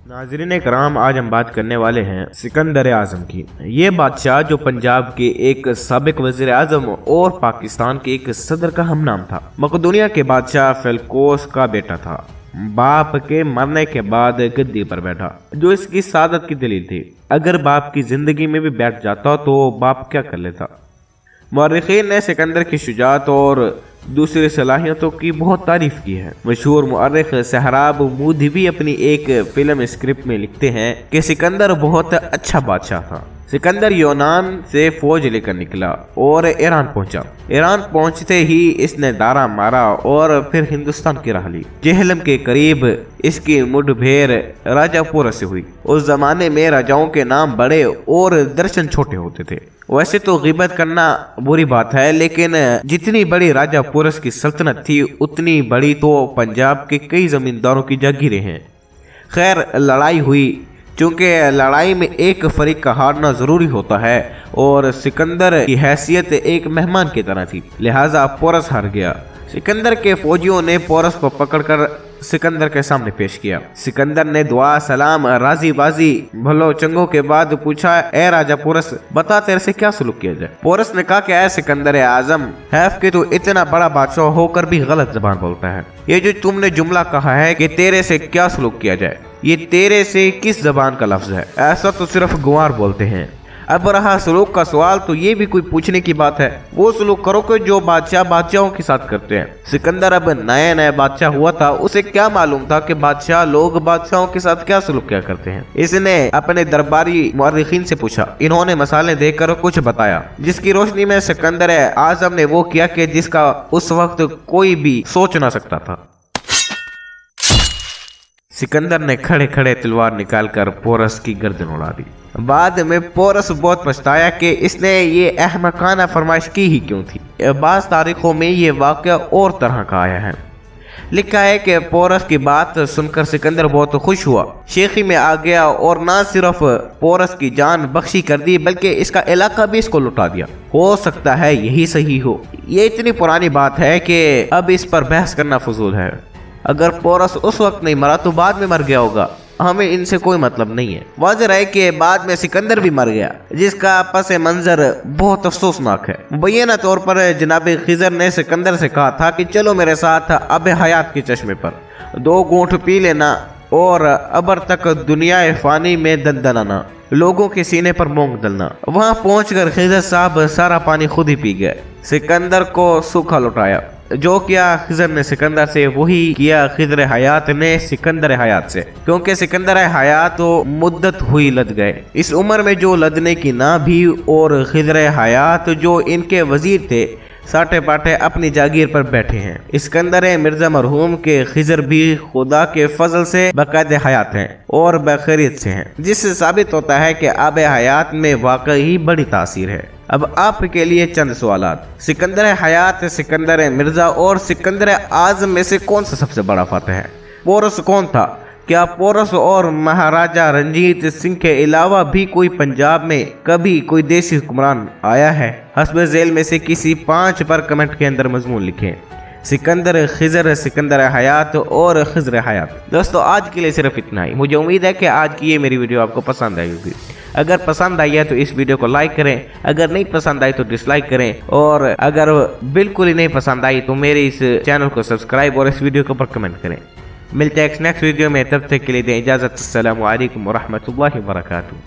नाज़रीन करام, आज हम बात करने वाले हैं सिकंदर आज़म की। ये बादशाह जो पंजाब के एक साबिक वज़ीर आज़म और पाकिस्तान के एक सदर का हम नाम था, मकदूनिया के बादशाह फेलकोस का बेटा था। बाप के मरने के बाद गद्दी पर बैठा, जो इसकी सादत की दलील थी। अगर बाप की जिंदगी में भी बैठ जाता तो बाप क्या कर लेता। मुअर्रिखीन ने सिकंदर की शुजाअत और दूसरी सलाहियतों की बहुत तारीफ की है। मशहूर मुअर्रिख सहराब मूदी भी अपनी एक फिल्म स्क्रिप्ट में लिखते हैं कि सिकंदर बहुत अच्छा बादशाह था। सिकंदर यूनान से फौज लेकर निकला और ईरान पहुंचा। ईरान पहुंचते ही इसने दारा मारा और फिर हिंदुस्तान की राह ली। जेहलम के करीब इसकी मुठभेड़ राजा पोरस से हुई। उस जमाने में राजाओं के नाम बड़े और दर्शन छोटे होते थे। वैसे तो गिबत करना बुरी बात है, लेकिन जितनी बड़ी राजा पोरस की सल्तनत थी उतनी बड़ी तो पंजाब के कई जमींदारों की जागीरें हैं। खैर, लड़ाई हुई। चूंकि लड़ाई में एक फरीक का हारना जरूरी होता है और सिकंदर की हैसियत एक मेहमान की तरह थी, लिहाजा पोरस हार गया। सिकंदर के फौजियों ने पोरस को पकड़कर सिकंदर के सामने पेश किया। सिकंदर ने दुआ सलाम राजी बाजी भलो चंगों के बाद पूछा, ए राजा पोरस, बता तेरे से क्या सलूक किया जाए। पोरस ने कहा कि ऐ सिकंदर आजम, हैफ के तू इतना बड़ा बादशाह होकर भी गलत जबान बोलता है। ये जो तुमने जुमला कहा है कि तेरे से क्या सलूक किया जाए, ये तेरे से किस जबान का लफ्ज है? ऐसा तो सिर्फ गुआर बोलते हैं। अब रहा सलूक का सवाल, तो ये भी कोई पूछने की बात है। वो सलूक करो कि जो बादशाह बादशाहों के साथ करते हैं। सिकंदर अब नया नया बादशाह हुआ था, उसे क्या मालूम था कि बादशाह लोग बादशाहों के साथ क्या सलूक क्या करते हैं। इसने अपने दरबारी मुअर्रिखीन से पूछा। इन्होंने मसाले देकर कुछ बताया, जिसकी रोशनी में सिकंदर आजम ने वो किया कि जिसका उस वक्त कोई भी सोच ना सकता था। सिकंदर ने खड़े खड़े तलवार निकालकर पोरस की गर्दन उड़ा दी। बाद में पोरस बहुत पछताया कि इसने ये अहमकाना फरमाइश की ही क्यों थी। बाज़ तारीखों में ये वाक़या और तरह का आया है। लिखा है कि पोरस की बात सुनकर सिकंदर बहुत खुश हुआ, शेखी में आ गया और ना सिर्फ पोरस की जान बख्शी कर दी बल्कि इसका इलाका भी इसको लुटा दिया। हो सकता है यही सही हो। ये इतनी पुरानी बात है कि अब इस पर बहस करना फजूल है। अगर पोरस उस वक्त नहीं मरा तो बाद में मर गया होगा, हमें इनसे कोई मतलब नहीं है। वाज़ेह है कि बाद में सिकंदर भी मर गया, जिसका पस मंजर बहुत अफसोसनाक है। मुबैना तौर पर जनाब खिजर ने सिकंदर से कहा था कि चलो मेरे साथ अब हयात के चश्मे पर, 2 घूंट पी लेना और अबर तक दुनिया फानी में दंदनाना, लोगों के सीने पर मोंग दलना। वहां पहुंचकर खिजर साहब सारा पानी खुद ही पी गए। सिकंदर को सूखा लौटाया। जो किया खिजर ने सिकंदर से, वही किया खिजर हयात ने सिकंदर हयात से, क्योंकि सिकंदर हयात तो मुद्दत हुई लद गए। इस उम्र में जो लदने की ना भी, और खिजर हयात जो इनके वजीर थे, साटे पाटे अपनी जागीर पर बैठे हैं। सिकंदर मिर्जा मरहूम के खिजर भी खुदा के फजल से बाकायदे हयात हैं और बखैरियत से हैं, जिससे साबित होता है कि आब हयात में वाकई बड़ी तासीर है। अब आपके लिए चंद सवालात। सिकंदर हयात, सिकंदर मिर्जा और सिकंदर आजम में से कौन सा सबसे बड़ा फतेह है? पोरस कौन था? क्या पोरस और महाराजा रंजीत सिंह के अलावा भी कोई पंजाब में कभी कोई देसी हुक्मरान आया है? हस्ब झेल में से किसी 5 पर कमेंट के अंदर मजमून लिखें। सिकंदर, खिजर, सिकंदर हयात और खिजर हयात। दोस्तों, आज के लिए सिर्फ इतना ही। मुझे उम्मीद है कि आज की ये मेरी वीडियो आपको पसंद आई होगी। अगर पसंद आई है तो इस वीडियो को लाइक करें, अगर नहीं पसंद आई तो डिसलाइक करें, और अगर बिल्कुल ही नहीं पसंद आई तो मेरे इस चैनल को सब्सक्राइब और इस वीडियो के ऊपर कमेंट करें। मिलते हैं नेक्स्ट वीडियो में, तब तक के लिए दें इजाज़त। अस्सलामु अलैकुम व रहमतुल्लाहि व बरकातुहू।